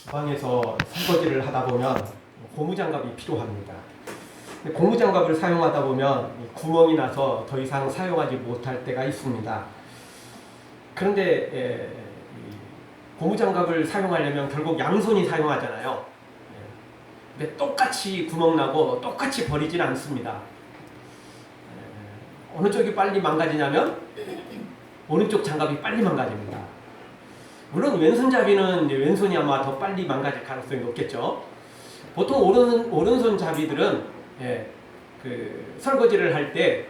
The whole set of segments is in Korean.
주방에서 설거지를 하다 보면 고무장갑이 필요합니다. 근데 고무장갑을 사용하다 보면 구멍이 나서 더 이상 사용하지 못할 때가 있습니다. 그런데 고무장갑을 사용하려면 결국 양손이 사용하잖아요. 근데 똑같이 구멍 나고 똑같이 버리진 않습니다. 어느 쪽이 빨리 망가지냐면 오른쪽 장갑이 빨리 망가집니다. 물론 왼손잡이는 이제 왼손이 아마 더 빨리 망가질 가능성이 높겠죠. 보통 오른손 잡이들은 그 설거지를 할 때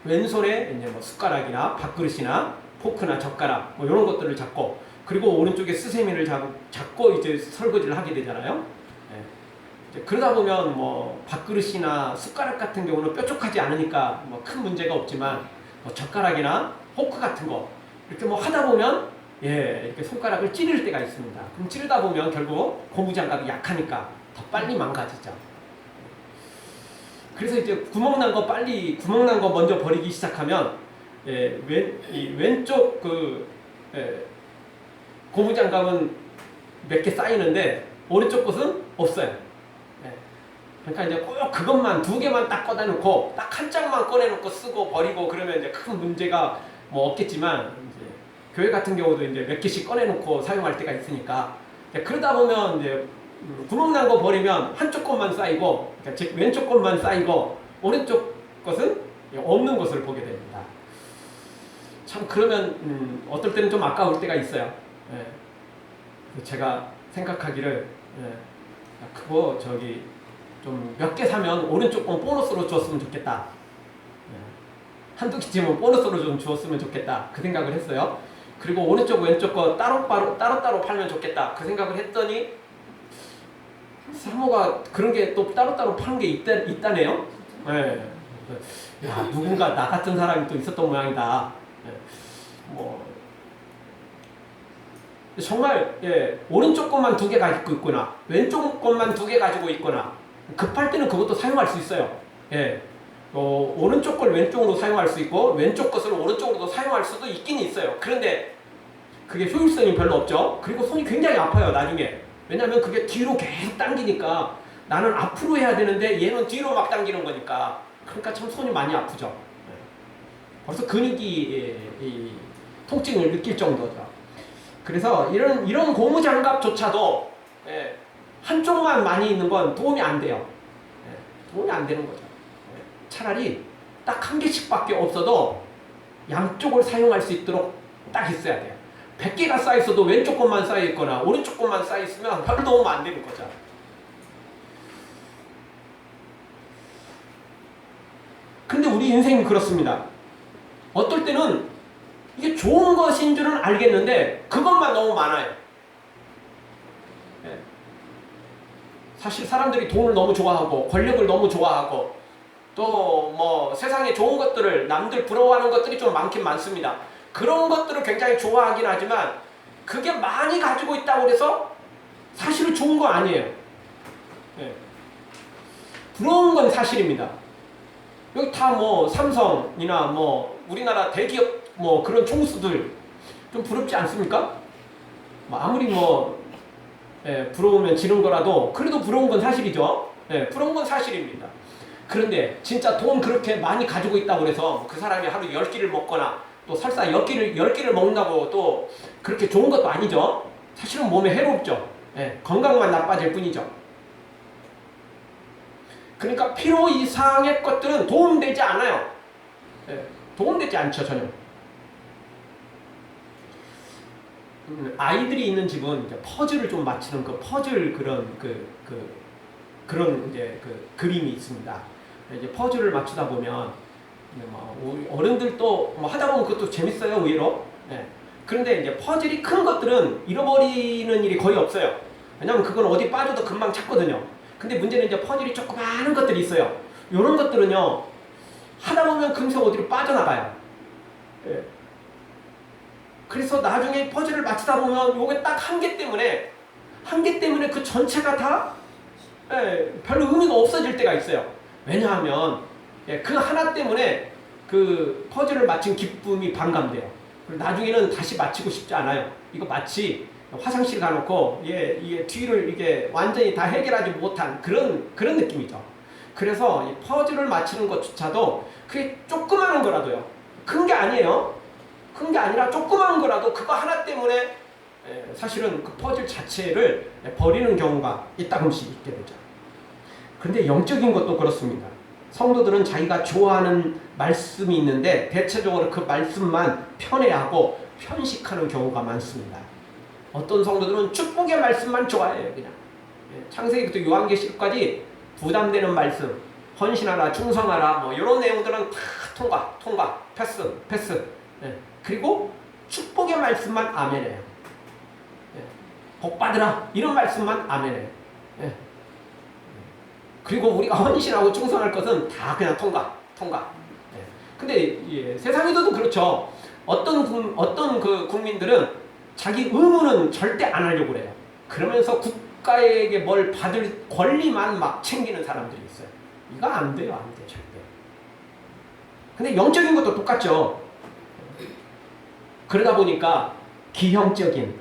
왼손에 이제 뭐 숟가락이나 밥그릇이나 포크나 젓가락 뭐 이런 것들을 잡고, 그리고 오른쪽에 스세미를 잡고 이제 설거지를 하게 되잖아요. 그러다 보면 뭐 밥그릇이나 숟가락 같은 경우는 뾰족하지 않으니까 뭐 큰 문제가 없지만, 뭐 젓가락이나 포크 같은 거 이렇게 뭐 하다 보면 이렇게 손가락을 찌를 때가 있습니다. 그럼 찌르다 보면 결국 고무장갑이 약하니까 더 빨리 망가지죠. 그래서 이제 구멍 난 거 먼저 버리기 시작하면 왼쪽 고무장갑은 몇 개 쌓이는데 오른쪽 것은 없어요. 그러니까 이제 꼭 그것만 두 개만 딱 꺼내놓고 딱 한 장만 꺼내놓고 쓰고 버리고 그러면 이제 큰 문제가 뭐 없겠지만, 이제 교회 같은 경우도 이제 몇 개씩 꺼내놓고 사용할 때가 있으니까, 그러다 보면 이제 구멍 난 거 버리면 한쪽 것만 쌓이고, 그러니까 즉 왼쪽 것만 쌓이고 오른쪽 것은 없는 것을 보게 됩니다. 참 그러면 어떨 때는 좀 아까울 때가 있어요. 제가 생각하기를 그거 저기 좀 몇 개 사면 오른쪽 건 보너스로 주었으면 좋겠다. 한두 개쯤은 보너스로 좀 주었으면 좋겠다. 그 생각을 했어요. 그리고 오른쪽 왼쪽 거 따로따로 팔면 좋겠다. 그 생각을 했더니 사모가 그런 게 또 따로따로 파는 게 있다네요. 야, 누군가 나 같은 사람이 또 있었던 모양이다. 뭐 정말 오른쪽 것만 두 개 가지고 있거나 왼쪽 것만 두 개 가지고 있거나 급할 때는 그것도 사용할 수 있어요. 오른쪽 걸 왼쪽으로 사용할 수 있고 왼쪽 것을 오른쪽으로도 사용할 수도 있긴 있어요. 그런데 그게 효율성이 별로 없죠. 그리고 손이 굉장히 아파요, 나중에. 왜냐하면 그게 뒤로 계속 당기니까, 나는 앞으로 해야 되는데 얘는 뒤로 막 당기는 거니까. 그러니까 참 손이 많이 아프죠. 벌써 근육이 통증을 느낄 정도죠. 그래서 이런 고무장갑조차도 한쪽만 많이 있는 건 도움이 안 돼요. 도움이 안 되는 거죠. 차라리 딱 한 개씩밖에 없어도 양쪽을 사용할 수 있도록 딱 있어야 돼요. 100개가 쌓여있어도 왼쪽 것만 쌓여있거나 오른쪽 것만 쌓여있으면 별로 도움 안 되는 거죠. 근데 우리 인생이 그렇습니다. 어떨 때는 이게 좋은 것인 줄은 알겠는데 그것만 너무 많아요. 사실 사람들이 돈을 너무 좋아하고 권력을 너무 좋아하고 또 뭐 세상에 좋은 것들을, 남들 부러워하는 것들이 좀 많긴 많습니다. 그런 것들을 굉장히 좋아하긴 하지만 그게 많이 가지고 있다고 해서 사실은 좋은 거 아니에요. 부러운 건 사실입니다. 여기 다 뭐 삼성이나 뭐 우리나라 대기업 뭐 그런 총수들 좀 부럽지 않습니까? 뭐 아무리 부러우면 지는 거라도 그래도 부러운 건 사실이죠. 부러운 건 사실입니다. 그런데 진짜 돈 그렇게 많이 가지고 있다고 해서 그 사람이 하루 10끼를 먹거나 또 설사 10끼를 먹는다고 또 그렇게 좋은 것도 아니죠. 사실은 몸에 해롭죠. 건강만 나빠질 뿐이죠. 그러니까 필요 이상의 것들은 도움되지 않아요. 도움되지 않죠, 전혀. 아이들이 있는 집은 이제 퍼즐을 좀 맞추는 그 퍼즐 그런 이제 그 그림이 있습니다. 이제 퍼즐을 맞추다 보면 우리 어른들도 뭐 하다 보면 그것도 재밌어요, 의외로. 그런데 이제 퍼즐이 큰 것들은 잃어버리는 일이 거의 없어요. 왜냐면 그건 어디 빠져도 금방 찾거든요. 근데 문제는 이제 퍼즐이 조그마한 것들이 있어요. 이런 것들은요, 하다 보면 금세 어디로 빠져나가요. 그래서 나중에 퍼즐을 맞추다 보면 요게 딱 한 개 때문에 그 전체가 다 별로 의미가 없어질 때가 있어요. 왜냐하면 그 하나 때문에 그 퍼즐을 맞춘 기쁨이 반감돼요. 그리고 나중에는 다시 맞히고 싶지 않아요. 이거 마치 화장실 가놓고 이게 뒤를 이게 완전히 다 해결하지 못한 그런 느낌이죠. 그래서 이 퍼즐을 맞추는 것조차도 그게 조그마한 거라도요. 큰 게 아니에요. 큰 게 아니라 조그마한 거라도 그거 하나 때문에 사실은 그 퍼즐 자체를 버리는 경우가 가끔씩 있게 되죠. 그런데 영적인 것도 그렇습니다. 성도들은 자기가 좋아하는 말씀이 있는데 대체적으로 그 말씀만 편애하고 편식하는 경우가 많습니다. 어떤 성도들은 축복의 말씀만 좋아해요. 그냥 창세기부터 요한계시록까지 부담되는 말씀, 헌신하라, 충성하라, 뭐 이런 내용들은 다 통과, 패스. 그리고 축복의 말씀만 아멘해요. 복 받으라 이런 말씀만 아멘해요. 그리고 우리가 헌신하고 충성할 것은 다 그냥 통과. 근데 세상에도 그렇죠. 어떤 그 국민들은 자기 의무는 절대 안 하려고 그래요. 그러면서 국가에게 뭘 받을 권리만 막 챙기는 사람들이 있어요. 이거 안 돼요, 절대. 근데 영적인 것도 똑같죠. 그러다 보니까 기형적인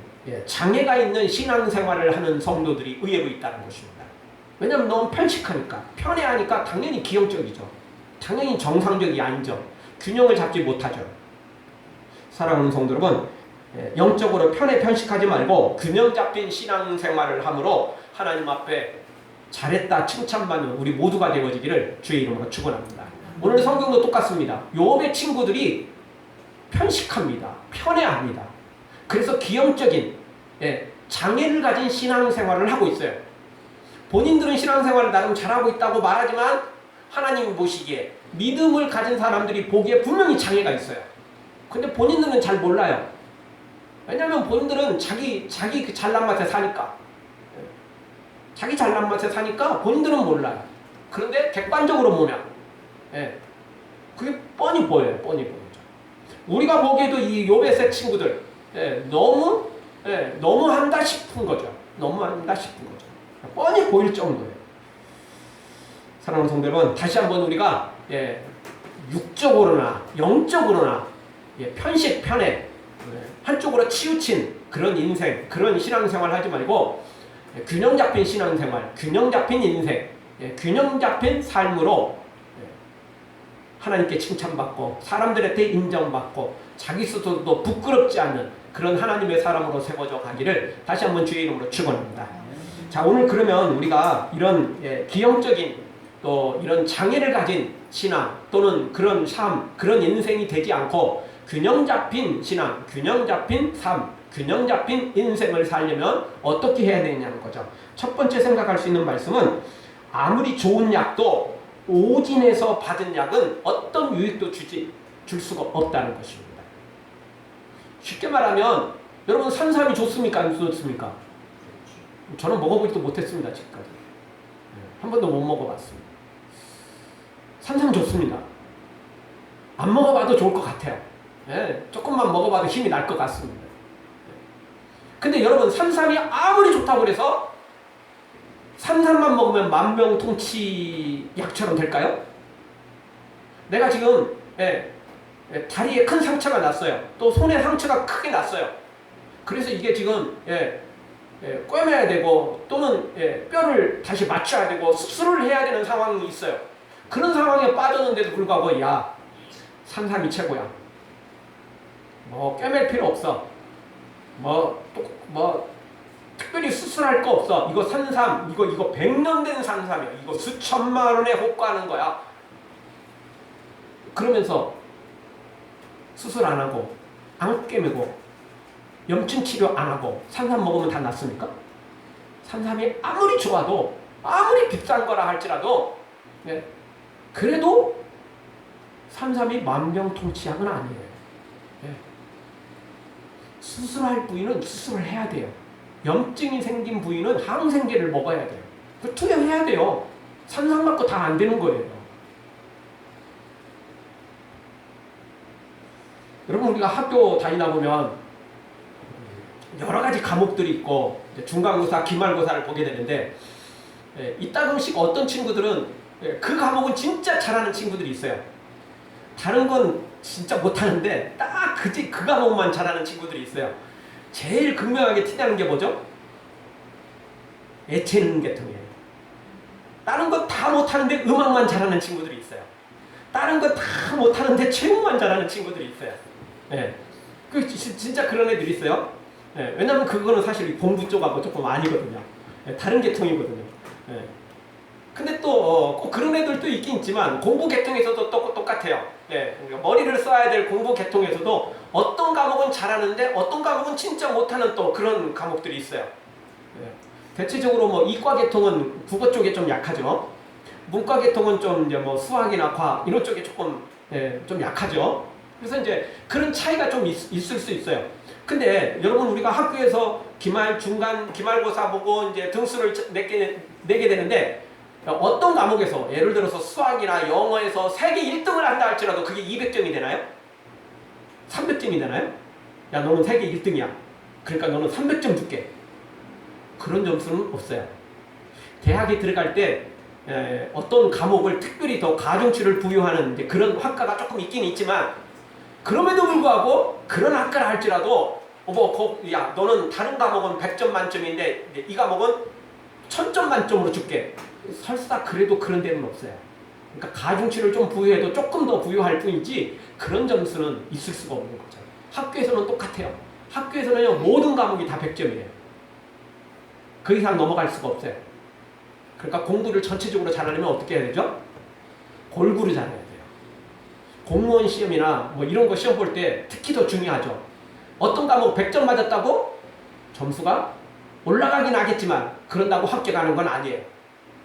장애가 있는 신앙생활을 하는 성도들이 의외로 있다는 것입니다. 왜냐하면 너무 편식하니까, 편애하니까 당연히 기형적이죠. 당연히 정상적이 아니죠. 균형을 잡지 못하죠. 사랑하는 성도 여러분, 영적으로 편식하지 말고 균형 잡힌 신앙생활을 함으로 하나님 앞에 잘했다 칭찬받는 우리 모두가 되어지기를 주의 이름으로 축원합니다. 오늘 성경도 똑같습니다. 욥의 친구들이 편식합니다. 편애합니다. 그래서 기형적인 장애를 가진 신앙생활을 하고 있어요. 본인들은 신앙생활을 나름 잘하고 있다고 말하지만 하나님이 보시기에 믿음을 가진 사람들이 보기에 분명히 장애가 있어요. 근데 본인들은 잘 몰라요. 왜냐하면 본인들은 자기 그 잘난 맛에 사니까. 자기 잘난 맛에 사니까 본인들은 몰라요. 그런데 객관적으로 보면 그게 뻔히 보여요. 뻔히 보이죠. 우리가 보기에도 이 욥의 세 친구들 너무 한다 싶은 거죠. 뻔히 보일 정도예요. 사랑하는 성도 여러분, 다시 한번 우리가 육적으로나 영적으로나 편식, 편애 한쪽으로 치우친 그런 인생, 그런 신앙생활 하지 말고 균형 잡힌 신앙생활, 균형 잡힌 인생, 균형 잡힌 삶으로 하나님께 칭찬받고 사람들한테 인정받고 자기 스스로도 부끄럽지 않는 그런 하나님의 사람으로 세워져 가기를 다시 한번 주의 이름으로 축원합니다. 자, 오늘 그러면 우리가 이런 기형적인 또 이런 장애를 가진 신앙 또는 그런 삶, 그런 인생이 되지 않고 균형 잡힌 신앙, 균형 잡힌 삶, 균형 잡힌 인생을 살려면 어떻게 해야 되냐는 거죠. 첫 번째 생각할 수 있는 말씀은 아무리 좋은 약도 오진에서 받은 약은 어떤 유익도 줄 수가 없다는 것입니다. 쉽게 말하면 여러분 산삼이 좋습니까? 안 좋습니까? 저는 먹어보지도 못했습니다. 지금까지. 한 번도 못 먹어봤습니다. 산삼 좋습니다. 안 먹어봐도 좋을 것 같아요. 조금만 먹어봐도 힘이 날 것 같습니다. 근데 여러분 산삼이 아무리 좋다고 그래서 산삼만 먹으면 만병통치 약처럼 될까요? 내가 지금 다리에 큰 상처가 났어요. 또 손에 상처가 크게 났어요. 그래서 이게 지금 꿰매야 되고 또는 뼈를 다시 맞춰야 되고 수술을 해야 되는 상황이 있어요. 그런 상황에 빠졌는데도 불구하고 야, 산삼이 최고야. 뭐 꿰맬 필요 없어. 특별히 수술할 거 없어. 이거 산삼, 이거 100년 된 산삼이야. 이거 수천만 원에 호가하는 거야. 그러면서 수술 안 하고 안 꿰매고 염증 치료 안 하고 산삼 먹으면 다 낫습니까? 산삼이 아무리 좋아도 아무리 비싼 거라 할지라도 그래도 산삼이 만병통치약은 아니에요. 수술할 부위는 수술을 해야 돼요. 염증이 생긴 부위는 항생제를 먹어야 돼요. 투여해야 돼요. 산삼 맞고 다 안 되는 거예요. 여러분 우리가 학교 다니다 보면 여러 가지 과목들이 있고 중간고사, 기말고사를 보게 되는데 이따금씩 어떤 친구들은 그 과목은 진짜 잘하는 친구들이 있어요. 다른 건 진짜 못하는데 딱 그 과목만 잘하는 친구들이 있어요. 제일 극명하게 티나는 게 뭐죠? 예체능 계통이에요. 다른 거 다 못하는데 음악만 잘하는 친구들이 있어요. 다른 거 다 못하는데 체육만 잘하는 친구들이 있어요. 예. 진짜 그런 애들이 있어요. 예. 왜냐면 그거는 사실 공부 쪽하고 조금 아니거든요. 예. 다른 계통이거든요. 예. 근데 또 꼭 그런 애들도 있긴 있지만 공부 계통에서도 똑같아요. 예. 머리를 써야 될 공부 계통에서도 어떤 과목은 잘하는데 어떤 과목은 진짜 못하는 또 그런 과목들이 있어요. 예. 대체적으로 뭐 이과 계통은 국어 쪽에 좀 약하죠. 문과 계통은 좀 이제 뭐 수학이나 과학 이런 쪽에 조금 좀 약하죠. 그래서 이제 그런 차이가 좀 있을 수 있어요. 근데 여러분 우리가 학교에서 기말, 중간, 기말고사 보고 이제 등수를 내게 되는데 어떤 과목에서 예를 들어서 수학이나 영어에서 세계 1등을 한다 할지라도 그게 200점이 되나요? 300점이 되나요? 야 너는 세계 1등이야. 그러니까 너는 300점 줄게. 그런 점수는 없어요. 대학에 들어갈 때 어떤 과목을 특별히 더 가중치를 부여하는 이제 그런 학과가 조금 있긴 있지만 그럼에도 불구하고 그런 학과를 할지라도 야 너는 다른 과목은 100점 만점인데 이 과목은 1000점 만점으로 줄게. 설사 그래도 그런 데는 없어요. 그러니까 가중치를 좀 부여해도 조금 더 부여할 뿐이지 그런 점수는 있을 수가 없는 거죠. 학교에서는 똑같아요. 학교에서는 모든 과목이 다 100점이에요. 그 이상 넘어갈 수가 없어요. 그러니까 공부를 전체적으로 잘하려면 어떻게 해야 되죠? 골고루 잘해야 돼요. 공무원 시험이나 뭐 이런 거 시험 볼 때 특히 더 중요하죠. 어떤 과목 100점 맞았다고 점수가 올라가긴 하겠지만 그런다고 합격하는 건 아니에요.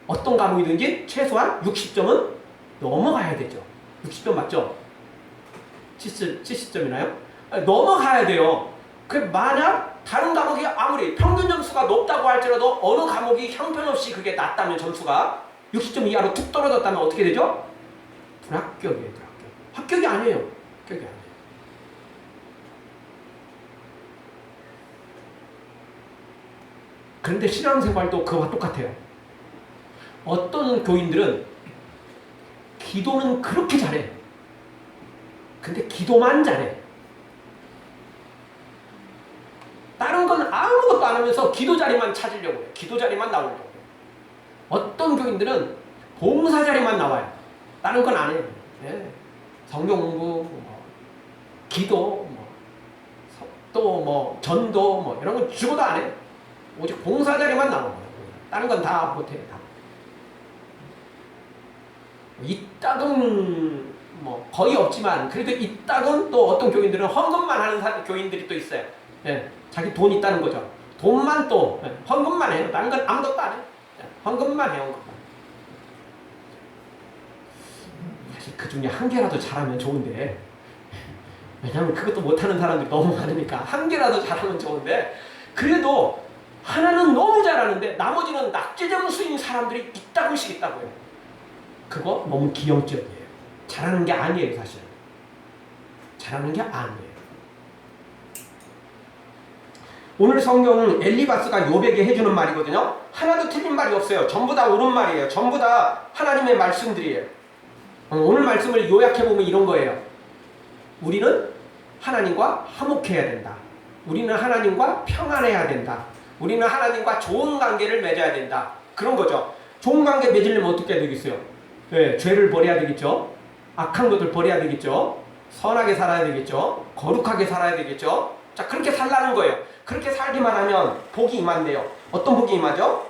어떤 과목이든지 최소한 60점은 넘어가야 되죠. 60점 맞죠? 70점이나요? 넘어가야 돼요. 만약 다른 과목이 아무리 평균 점수가 높다고 할지라도 어느 과목이 형편없이 그게 낮다면 점수가 60점 이하로 툭 떨어졌다면 어떻게 되죠? 불합격이에요. 합격이 아니에요. 합격이 아니에요. 그런데 신앙생활도 그와 똑같아요. 어떤 교인들은 기도는 그렇게 잘해. 근데 기도만 잘해. 다른 건 아무것도 안 하면서 기도 자리만 찾으려고 해요. 기도 자리만 나오려고 해요. 어떤 교인들은 봉사 자리만 나와요. 다른 건 안 해요. 네. 성경 공부, 기도, 또 전도, 이런 건 죽어도 안 해요. 오직 봉사 자리만 나오는 거예요. 다른 건 다 못해요. 다. 이따금 거의 없지만 그래도 이따금 또 어떤 교인들은 헌금만 하는 교인들이 또 있어요. 예. 자기 돈 있다는 거죠. 돈만 또 헌금만 해요. 다른 건 아무것도 안 해요. 헌금만 해요. 헌금만. 사실 그 중에 한 개라도 잘하면 좋은데 왜냐하면 그것도 못하는 사람들이 너무 많으니까 한 개라도 잘하면 좋은데 그래도 하나는 너무 잘하는데 나머지는 낙제 점수인 사람들이 이따금씩 있다고요. 그거 너무 기형적이에요. 잘하는 게 아니에요. 사실 잘하는 게 아니에요. 오늘 성경은 엘리바스가 욥에게 해주는 말이거든요. 하나도 틀린 말이 없어요. 전부 다 옳은 말이에요. 전부 다 하나님의 말씀들이에요. 오늘 말씀을 요약해보면 이런 거예요. 우리는 하나님과 화목해야 된다. 우리는 하나님과 평안해야 된다. 우리는 하나님과 좋은 관계를 맺어야 된다. 그런 거죠. 좋은 관계 맺으려면 어떻게 해야 되겠어요? 네, 죄를 버려야 되겠죠. 악한 것들 버려야 되겠죠. 선하게 살아야 되겠죠. 거룩하게 살아야 되겠죠. 자, 그렇게 살라는 거예요. 그렇게 살기만 하면 복이 임한대요. 어떤 복이 임하죠?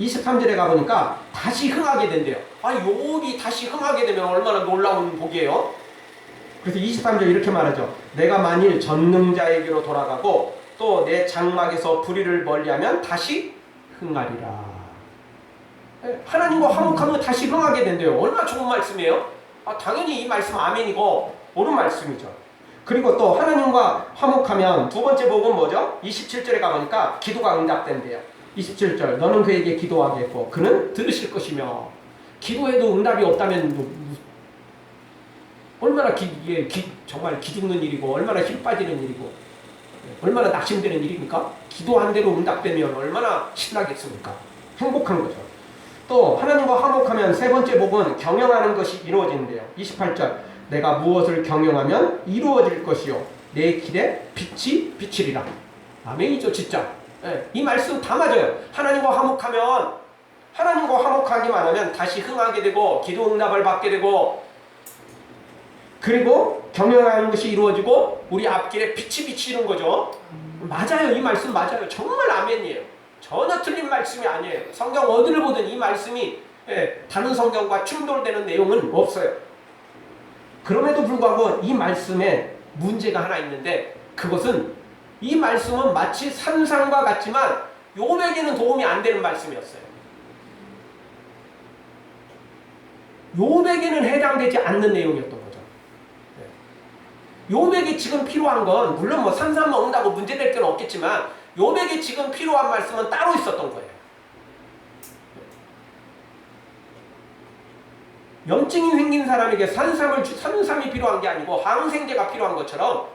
23절에 가보니까 다시 흥하게 된대요. 욥이 다시 흥하게 되면 얼마나 놀라운 복이에요. 그래서 23절 이렇게 말하죠. 내가 만일 전능자에게로 돌아가고 또 내 장막에서 불의를 멀리하면 다시 흥하리라. 하나님과 화목하면 다시 흥하게 된대요. 얼마나 좋은 말씀이에요? 당연히 이 말씀 아멘이고 옳은 말씀이죠. 그리고 또 하나님과 화목하면 두 번째 복은 뭐죠? 27절에 가보니까 기도가 응답된대요. 27절 너는 그에게 기도하겠고 그는 들으실 것이며. 기도해도 응답이 없다면 얼마나 정말 기죽는 일이고 얼마나 힘 빠지는 일이고 얼마나 낙심되는 일입니까? 기도한 대로 응답되면 얼마나 신나겠습니까? 행복한 거죠. 또 하나님과 화목하면 세 번째 복은 경영하는 것이 이루어진대요. 28절 내가 무엇을 경영하면 이루어질 것이요 내 길에 빛이 비치리라. 아멘이죠, 진짜. 예, 이 말씀 다 맞아요. 하나님과 화목하기만 하면 다시 흥하게 되고 기도 응답을 받게 되고 그리고 경영하는 것이 이루어지고 우리 앞길에 빛이 비치는 거죠. 맞아요. 이 말씀 맞아요. 정말 아멘이에요. 전혀 틀린 말씀이 아니에요. 성경 어디를 보든 이 말씀이 다른 성경과 충돌되는 내용은 없어요. 그럼에도 불구하고 이 말씀에 문제가 하나 있는데 그것은 이 말씀은 마치 산상과 같지만 욥에게는 도움이 안 되는 말씀이었어요. 욥에게는 해당되지 않는 내용이었던 거죠. 욥에게 지금 필요한 건 물론 뭐 산삼 먹는다고 문제될 건 없겠지만 욥에게 지금 필요한 말씀은 따로 있었던 거예요. 염증이 생긴 사람에게 산삼이 필요한 게 아니고 항생제가 필요한 것처럼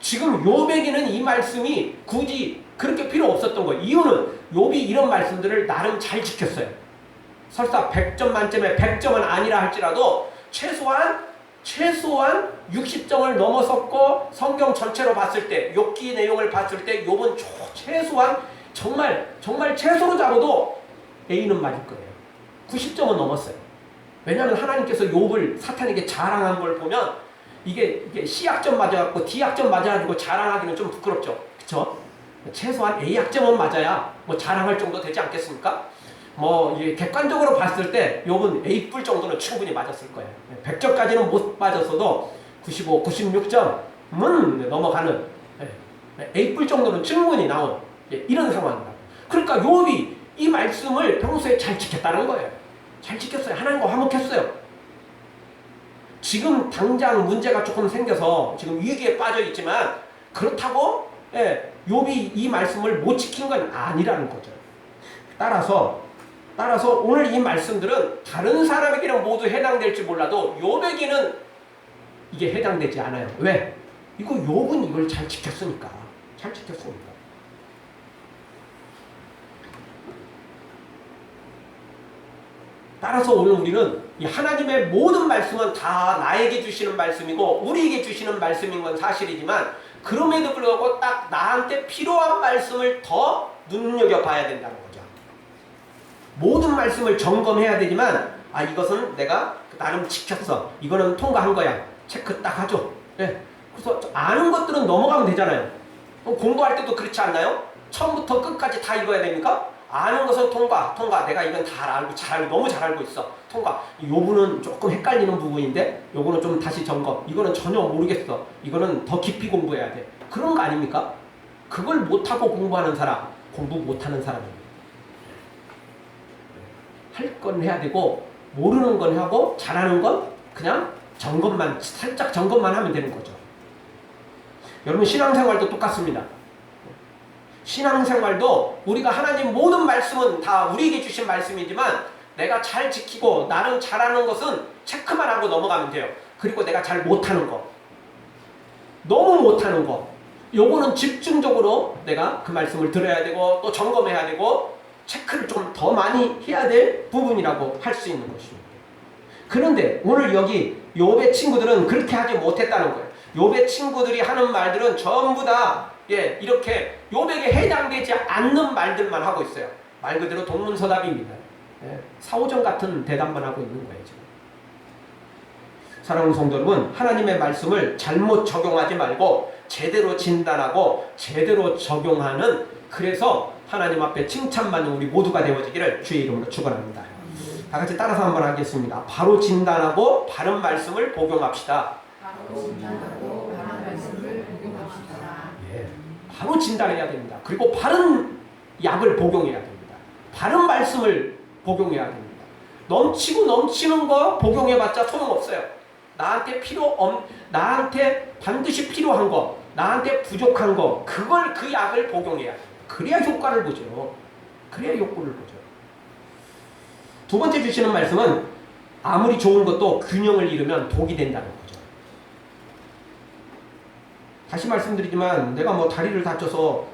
지금 욥에게는 이 말씀이 굳이 그렇게 필요 없었던 거예요. 이유는 욥이 이런 말씀들을 나름 잘 지켰어요. 설사 100점 만점에 100점은 아니라 할지라도 최소한 60점을 넘어섰고 성경 전체로 봤을 때 욥기 내용을 봤을 때 욥은 최소한 정말 최소로 잡아도 A는 맞을 거예요. 90점은 넘었어요. 왜냐하면 하나님께서 욥을 사탄에게 자랑한 걸 보면 이게 C학점 맞아갖고 D학점 맞아가지고 자랑하기는 좀 부끄럽죠. 그쵸? 최소한 A학점은 맞아야 뭐 자랑할 정도 되지 않겠습니까? 뭐 객관적으로 봤을 때 욥은 A뿔 정도는 충분히 맞았을 거예요. 100점까지는 못 맞았어도 95, 96점은 넘어가는 A뿔 정도는 충분히 나온 이런 상황입니다. 그러니까 욥이 이 말씀을 평소에 잘 지켰다는 거예요. 잘 지켰어요. 하나님과 화목했어요. 지금 당장 문제가 조금 생겨서 지금 위기에 빠져 있지만 그렇다고 욥이 이 말씀을 못 지킨 건 아니라는 거죠. 따라서 오늘 이 말씀들은 다른 사람에게는 모두 해당될지 몰라도 욥에게는 이게 해당되지 않아요. 왜? 욥은 이걸 잘 지켰으니까. 따라서 오늘 우리는 이 하나님의 모든 말씀은 다 나에게 주시는 말씀이고 우리에게 주시는 말씀인 건 사실이지만 그럼에도 불구하고 딱 나한테 필요한 말씀을 더 눈여겨봐야 된다는 거죠. 모든 말씀을 점검해야 되지만 이것은 내가 나름 지켰어. 이거는 통과한 거야. 체크 딱 하죠. 그래서 아는 것들은 넘어가면 되잖아요. 공부할 때도 그렇지 않나요? 처음부터 끝까지 다 읽어야 됩니까? 아는 것은 통과. 내가 이건 다 알고 너무 잘 알고 있어. 통과. 이 부분은 조금 헷갈리는 부분인데 요거는 좀 다시 점검. 이거는 전혀 모르겠어. 이거는 더 깊이 공부해야 돼. 그런 거 아닙니까? 그걸 못하고 공부하는 사람, 공부 못하는 사람입니다. 할 건 해야 되고 모르는 건 하고 잘하는 건 그냥 살짝 점검만 하면 되는 거죠. 여러분 신앙생활도 똑같습니다. 신앙생활도 우리가 하나님 모든 말씀은 다 우리에게 주신 말씀이지만 내가 잘 지키고 나름 잘하는 것은 체크만 하고 넘어가면 돼요. 그리고 내가 잘 못하는 거, 너무 못하는 거, 요거는 집중적으로 내가 그 말씀을 들어야 되고 또 점검해야 되고 체크를 좀 더 많이 해야 될 부분이라고 할 수 있는 것입니다. 그런데 오늘 여기 욥의 친구들은 그렇게 하지 못했다는 거예요. 욥의 친구들이 하는 말들은 전부 다 이렇게 욥에게 해당되지 않는 말들만 하고 있어요. 말 그대로 동문서답입니다. 사오정 같은 대답만 하고 있는 거예요. 지금. 사랑하는 성도 여러분, 하나님의 말씀을 잘못 적용하지 말고 제대로 진단하고 제대로 적용하는, 그래서 하나님 앞에 칭찬받는 우리 모두가 되어지기를 주의 이름으로 축원합니다. 다 같이 따라서 한번 하겠습니다. 바로 진단하고 바른 말씀을 복용합시다. 바로 진단해야 됩니다. 그리고 바른 약을 복용해야 됩니다. 바른 말씀을 복용해야 됩니다. 넘치고 넘치는 거 복용해봤자 소용없어요. 나한테 반드시 필요한 거, 나한테 부족한 거, 그 약을 복용해야 돼요. 그래야 효과를 보죠. 두 번째 주시는 말씀은 아무리 좋은 것도 균형을 잃으면 독이 된다는 거죠. 다시 말씀드리지만 내가 뭐 다리를 다쳐서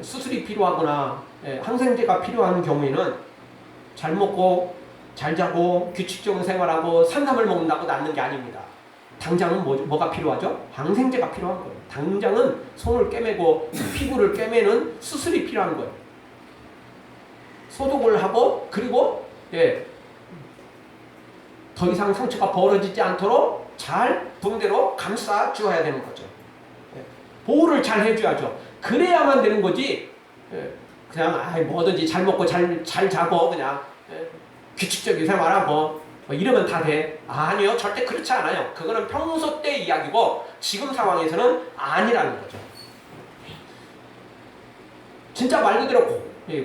수술이 필요하거나 항생제가 필요한 경우에는 잘 먹고 잘 자고 규칙적인 생활하고 산삼을 먹는다고 낫는 게 아닙니다. 당장은 뭐가 필요하죠? 항생제가 필요한 거예요. 당장은 손을 꿰매고 피부를 꿰매는 수술이 필요한 거예요. 소독을 하고 그리고 더 이상 상처가 벌어지지 않도록 잘 붕대로 감싸 주어야 되는 거죠. 보호를 잘 해줘야죠. 그래야만 되는 거지. 그냥 뭐든지 잘 먹고 잘 자고 그냥 규칙적인 생활하고 이러면 다 돼. 아니요, 절대 그렇지 않아요. 그거는 평소 때 이야기고 지금 상황에서는 아니라는 거죠. 진짜 말 그대로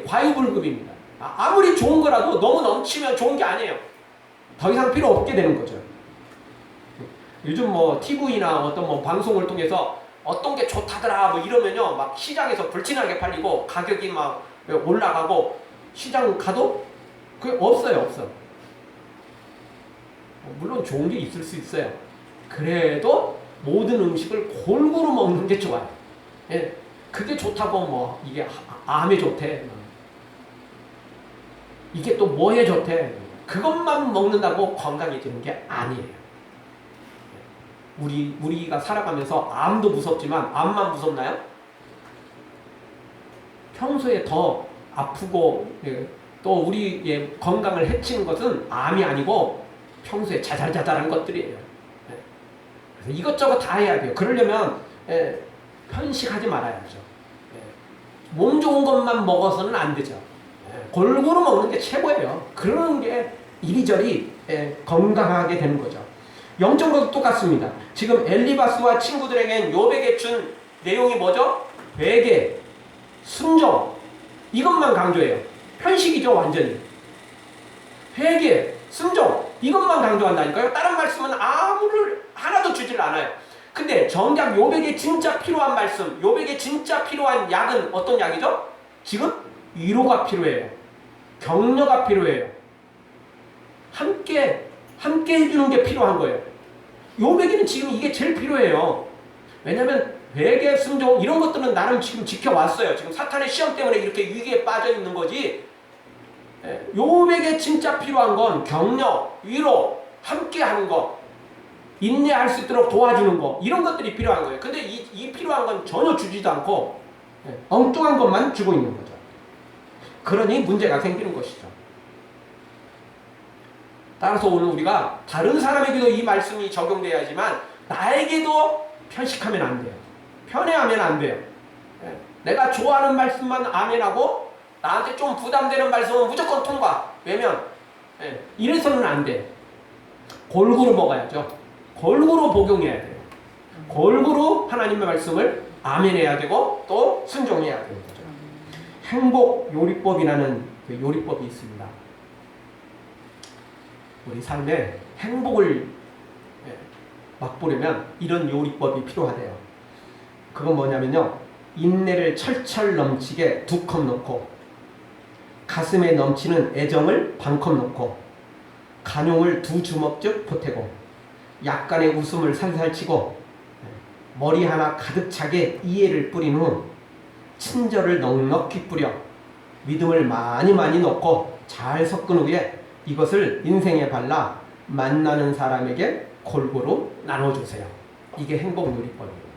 과유불급입니다. 아무리 좋은 거라도 너무 넘치면 좋은 게 아니에요. 더 이상 필요 없게 되는 거죠. 요즘 뭐 TV나 어떤 뭐 방송을 통해서 어떤 게 좋다더라 뭐 이러면요, 막 시장에서 불티나게 팔리고 가격이 막 올라가고 시장 가도 그게 없어요. 물론 좋은 게 있을 수 있어요. 그래도 모든 음식을 골고루 먹는 게 좋아요. 그게 좋다고 뭐 이게 암에 좋대, 이게 또 뭐에 좋대, 그것만 먹는다고 건강해지는 게 아니에요. 우리가 살아가면서 암도 무섭지만 암만 무섭나요? 평소에 더 아프고 또 우리의 건강을 해치는 것은 암이 아니고 평소에 자잘자잘한 것들이에요. 그래서 이것저것 다 해야 돼요. 그러려면 편식하지 말아야죠. 몸 좋은 것만 먹어서는 안 되죠. 골고루 먹는 게 최고예요. 그러는 게 이리저리 건강하게 되는 거죠. 영적으로도 똑같습니다. 지금 엘리바스와 친구들에겐 요백에 준 내용이 뭐죠? 회개, 순종, 이것만 강조해요. 편식이죠, 완전히. 회개, 순종, 이것만 강조한다니까요. 다른 말씀은 아무를 하나도 주질 않아요. 근데 정작 요백에 진짜 필요한 말씀, 요백에 진짜 필요한 약은 어떤 약이죠? 지금 위로가 필요해요. 격려가 필요해요. 함께 해주는 게 필요한 거예요. 요백에는 지금 이게 제일 필요해요. 왜냐하면 회개, 순종 이런 것들은 나름 지금 지켜왔어요. 지금 사탄의 시험 때문에 이렇게 위기에 빠져 있는 거지. 요백에 진짜 필요한 건 격려, 위로, 함께 하는 거, 인내할 수 있도록 도와주는 거, 이런 것들이 필요한 거예요. 근데 이 필요한 건 전혀 주지도 않고 엉뚱한 것만 주고 있는 거죠. 그러니 문제가 생기는 것이죠. 따라서 오늘 우리가 다른 사람에게도 이 말씀이 적용돼야지만 나에게도 편식하면 안 돼요. 편애하면 안 돼요. 내가 좋아하는 말씀만 아멘하고 나한테 좀 부담되는 말씀은 무조건 통과. 왜냐면 이래서는 안 돼. 골고루 먹어야죠. 골고루 복용해야 돼요. 골고루 하나님의 말씀을 아멘해야 되고 또 순종해야 되는 거죠. 행복 요리법이라는 그 요리법이 있습니다. 우리 삶에 행복을 맛보려면 이런 요리법이 필요하대요. 그건 뭐냐면요, 인내를 철철 넘치게 2컵 넣고 가슴에 넘치는 애정을 반컵 넣고 간용을 2주먹쯤 보태고 약간의 웃음을 살살 치고 머리 하나 가득 차게 이해를 뿌린 후 친절을 넉넉히 뿌려 믿음을 많이 넣고 잘 섞은 후에 이것을 인생에 발라 만나는 사람에게 골고루 나눠주세요. 이게 행복 요리법입니다.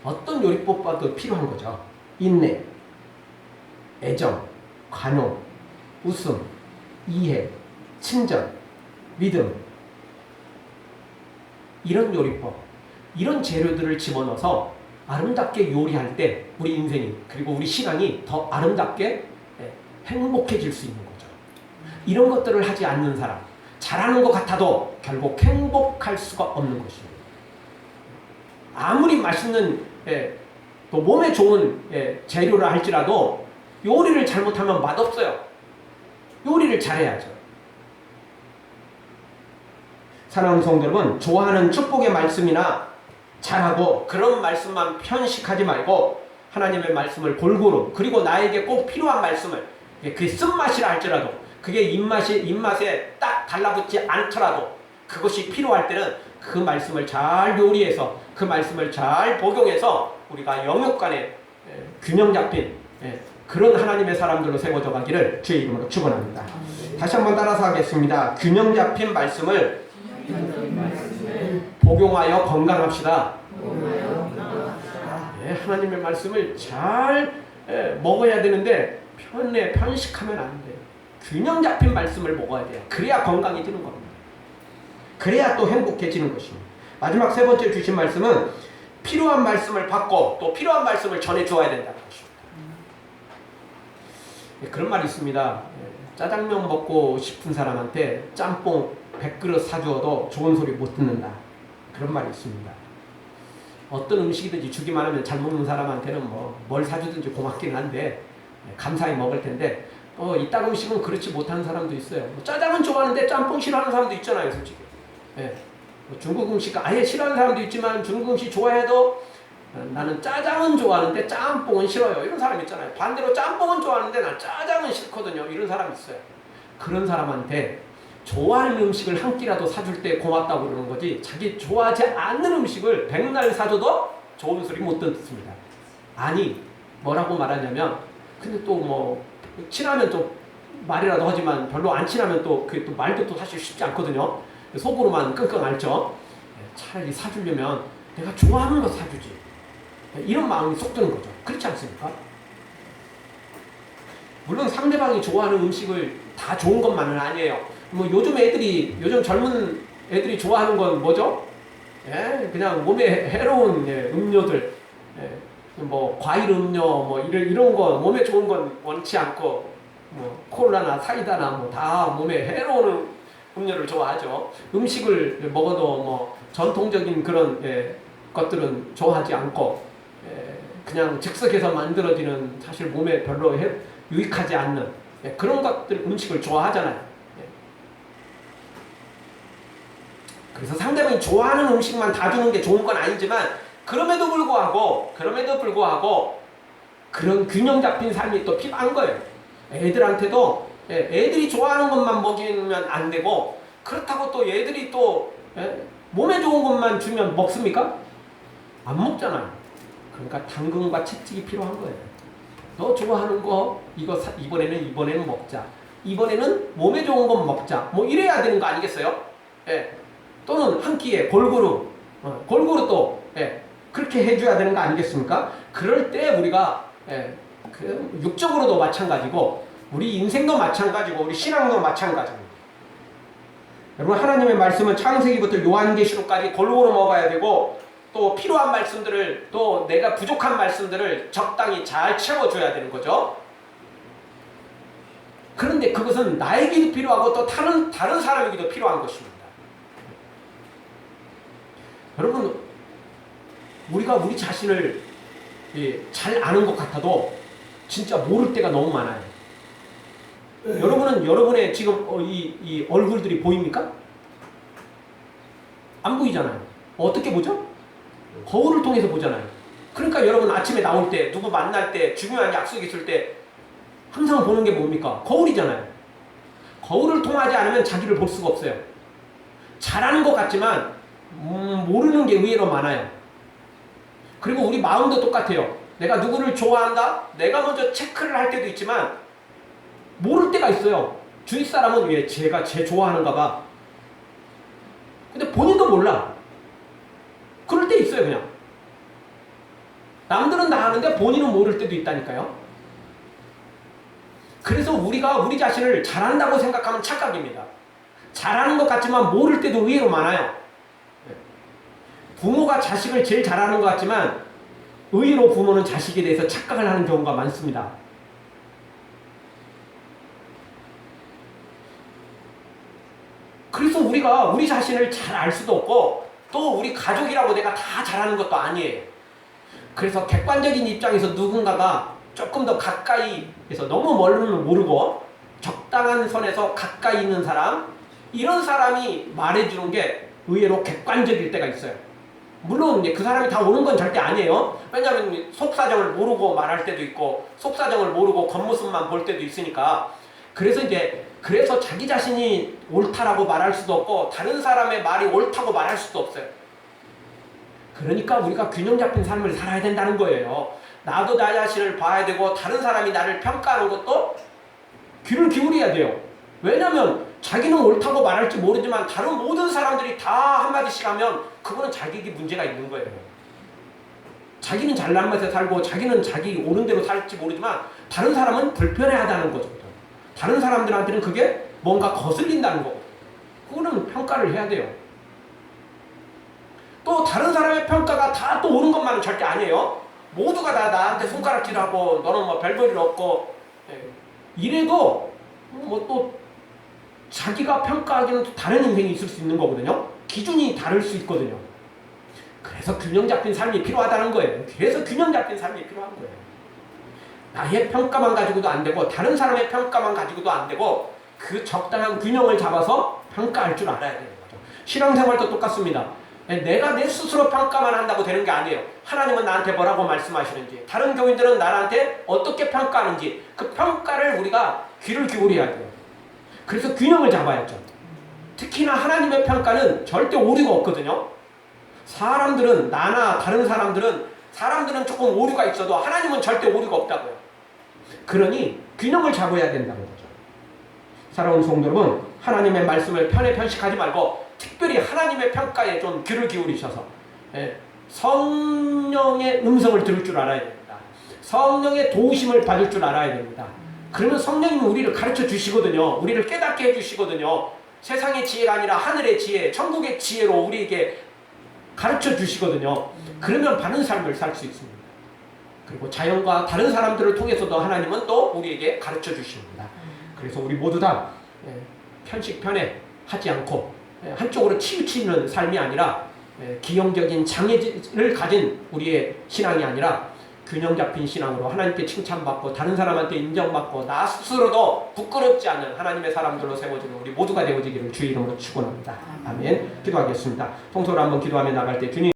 어떤 요리법과도 필요한 거죠. 인내, 애정, 관용, 웃음, 이해, 친절, 믿음, 이런 요리법, 이런 재료들을 집어넣어서 아름답게 요리할 때 우리 인생이 그리고 우리 시간이 더 아름답게 행복해질 수 있는 거죠. 이런 것들을 하지 않는 사람, 잘하는 것 같아도 결국 행복할 수가 없는 것입니다. 아무리 맛있는 또 몸에 좋은 재료를 할지라도 요리를 잘못하면 맛없어요. 요리를 잘해야죠. 사랑하는 성도 여러분, 좋아하는 축복의 말씀이나 잘하고 그런 말씀만 편식하지 말고 하나님의 말씀을 골고루, 그리고 나에게 꼭 필요한 말씀을, 그게 쓴맛이라 할지라도 그게 입맛에 딱 달라붙지 않더라도 그것이 필요할 때는 그 말씀을 잘 요리해서 그 말씀을 잘 복용해서 우리가 영역 간에 균형 잡힌 그런 하나님의 사람들로 세워져 가기를 주의 이름으로 축원합니다. 다시 한번 따라서 하겠습니다. 균형 잡힌 말씀을 복용하여 건강합시다. 하나님의 말씀을 잘 먹어야 되는데 편식하면 안 돼요. 균형 잡힌 말씀을 먹어야 돼요. 그래야 건강해지는 겁니다. 그래야 또 행복해지는 것입니다. 마지막 세 번째 주신 말씀은 필요한 말씀을 받고 또 필요한 말씀을 전해 주어야 된다는 것입니다. 그런 말이 있습니다. 짜장면 먹고 싶은 사람한테 짬뽕 100그릇 사주어도 좋은 소리 못 듣는다. 그런 말이 있습니다. 어떤 음식이든지 주기만 하면 잘 먹는 사람한테는 뭘 사주든지 고맙긴 한데 감사히 먹을 텐데 이딴 음식은 그렇지 못한 사람도 있어요. 짜장은 좋아하는데 짬뽕 싫어하는 사람도 있잖아요, 솔직히. 중국 음식 아예 싫어하는 사람도 있지만 중국 음식 좋아해도 나는 짜장은 좋아하는데 짬뽕은 싫어요. 이런 사람 있잖아요. 반대로 짬뽕은 좋아하는데 난 짜장은 싫거든요. 이런 사람 있어요. 그런 사람한테 좋아하는 음식을 한 끼라도 사줄 때 고맙다고 그러는 거지, 자기 좋아하지 않는 음식을 백날 사줘도 좋은 소리 못 듣습니다. 아니, 뭐라고 말하냐면, 근데 또 친하면 또 말이라도 하지만 별로 안 친하면 또 그게 또 말도 또 사실 쉽지 않거든요. 속으로만 끙끙 앓죠. 차라리 사주려면 내가 좋아하는 거 사주지. 이런 마음이 쏙 드는 거죠. 그렇지 않습니까? 물론 상대방이 좋아하는 음식을 다 좋은 것만은 아니에요. 요즘 젊은 애들이 좋아하는 건 뭐죠? 그냥 몸에 해로운 음료들, 과일 음료, 이런 거 몸에 좋은 건 원치 않고, 콜라나 사이다나 다 몸에 해로운 음료를 좋아하죠. 음식을 먹어도 전통적인 그런 것들은 좋아하지 않고, 그냥 즉석에서 만들어지는 사실 몸에 별로 유익하지 않는 그런 것들 음식을 좋아하잖아요. 그래서 상대방이 좋아하는 음식만 다 주는 게 좋은 건 아니지만 그럼에도 불구하고 그런 균형 잡힌 삶이 또 필요한 거예요. 애들한테도 애들이 좋아하는 것만 먹이면 안 되고, 그렇다고 또 애들이 또 몸에 좋은 것만 주면 먹습니까? 안 먹잖아요. 그러니까 당근과 채찍이 필요한 거예요. 너 좋아하는 거 이번에는 먹자. 이번에는 몸에 좋은 건 먹자. 이래야 되는 거 아니겠어요? 또는 한 끼에 골고루 또 그렇게 해줘야 되는 거 아니겠습니까? 그럴 때 우리가 육적으로도 마찬가지고 우리 인생도 마찬가지고 우리 신앙도 마찬가지입니다. 여러분, 하나님의 말씀은 창세기부터 요한계시록까지 골고루 먹어야 되고, 또 필요한 말씀들을, 또 내가 부족한 말씀들을 적당히 잘 채워줘야 되는 거죠. 그런데 그것은 나에게도 필요하고 또 다른 사람에게도 필요한 것입니다. 여러분, 우리가 우리 자신을 잘 아는 것 같아도 진짜 모를 때가 너무 많아요. 여러분은 여러분의 지금 이 얼굴들이 보입니까? 안 보이잖아요. 어떻게 보죠? 거울을 통해서 보잖아요. 그러니까 여러분 아침에 나올 때, 누구 만날 때, 중요한 약속이 있을 때 항상 보는 게 뭡니까? 거울이잖아요. 거울을 통하지 않으면 자기를 볼 수가 없어요. 잘하는 것 같지만 모르는 게 의외로 많아요. 그리고 우리 마음도 똑같아요. 내가 누구를 좋아한다? 내가 먼저 체크를 할 때도 있지만 모를 때가 있어요. 주위 사람은 제가 쟤 좋아하는가 봐. 근데 본인도 몰라. 그럴 때 있어요, 그냥. 남들은 다 아는데 본인은 모를 때도 있다니까요. 그래서 우리가 우리 자신을 잘한다고 생각하면 착각입니다. 잘하는 것 같지만 모를 때도 의외로 많아요. 부모가 자식을 제일 잘하는 것 같지만 의외로 부모는 자식에 대해서 착각을 하는 경우가 많습니다. 그래서 우리가 우리 자신을 잘 알 수도 없고, 또 우리 가족이라고 내가 다 잘하는 것도 아니에요. 그래서 객관적인 입장에서 누군가가 조금 더 가까이에서 너무 멀면 모르고 적당한 선에서 가까이 있는 사람, 이런 사람이 말해주는 게 의외로 객관적일 때가 있어요. 물론 그 사람이 다 오는 건 절대 아니에요. 왜냐하면 속사정을 모르고 말할 때도 있고, 속사정을 모르고 겉모습만 볼 때도 있으니까. 그래서 자기 자신이 옳다라고 말할 수도 없고 다른 사람의 말이 옳다고 말할 수도 없어요. 그러니까 우리가 균형 잡힌 삶을 살아야 된다는 거예요. 나도 나 자신을 봐야 되고 다른 사람이 나를 평가하는 것도 귀를 기울여야 돼요. 왜냐하면 자기는 옳다고 말할지 모르지만 다른 모든 사람들이 다 한마디씩 하면 그거는 자기에게 문제가 있는 거예요. 자기는 잘난 맛에 살고 자기는 자기 옳은 대로 살지 모르지만 다른 사람은 불편해하다는 거죠. 다른 사람들한테는 그게 뭔가 거슬린다는 거거든요. 그거는 평가를 해야 돼요. 또 다른 사람의 평가가 다 또 옳은 것만은 절대 아니에요. 모두가 다 나한테 손가락질하고 너는 뭐 별볼일 없고 이래도 뭐 또 자기가 평가하기는 또 다른 인생이 있을 수 있는 거거든요. 기준이 다를 수 있거든요. 그래서 균형 잡힌 삶이 필요하다는 거예요. 그래서 균형 잡힌 삶이 필요한 거예요. 나의 평가만 가지고도 안 되고 다른 사람의 평가만 가지고도 안 되고 그 적당한 균형을 잡아서 평가할 줄 알아야 되는 거죠. 신앙생활도 똑같습니다. 내가 내 스스로 평가만 한다고 되는 게 아니에요. 하나님은 나한테 뭐라고 말씀하시는지, 다른 교인들은 나한테 어떻게 평가하는지 그 평가를 우리가 귀를 기울여야 돼요. 그래서 균형을 잡아야죠. 특히나 하나님의 평가는 절대 오류가 없거든요. 사람들은 나나 다른 사람들은 조금 오류가 있어도 하나님은 절대 오류가 없다고요. 그러니 균형을 잡아야 된다는 거죠. 사랑하는 성도 여러분, 하나님의 말씀을 편에 편식하지 말고 특별히 하나님의 평가에 좀 귀를 기울이셔서 성령의 음성을 들을 줄 알아야 됩니다. 성령의 도우심을 받을 줄 알아야 됩니다. 그러면 성령님은 우리를 가르쳐 주시거든요. 우리를 깨닫게 해주시거든요. 세상의 지혜가 아니라 하늘의 지혜, 천국의 지혜로 우리에게 가르쳐 주시거든요. 그러면 바른 삶을 살 수 있습니다. 그리고 자연과 다른 사람들을 통해서도 하나님은 또 우리에게 가르쳐 주십니다. 그래서 우리 모두 다 편식 편에 하지 않고 한쪽으로 치우치는 삶이 아니라 기형적인 장애를 가진 우리의 신앙이 아니라 균형 잡힌 신앙으로 하나님께 칭찬받고 다른 사람한테 인정받고 나 스스로도 부끄럽지 않은 하나님의 사람들로 세워지는 우리 모두가 되어지기를 주의 이름으로 축원합니다. 아멘. 기도하겠습니다. 통솔로 한번 기도하며 나갈 때 주님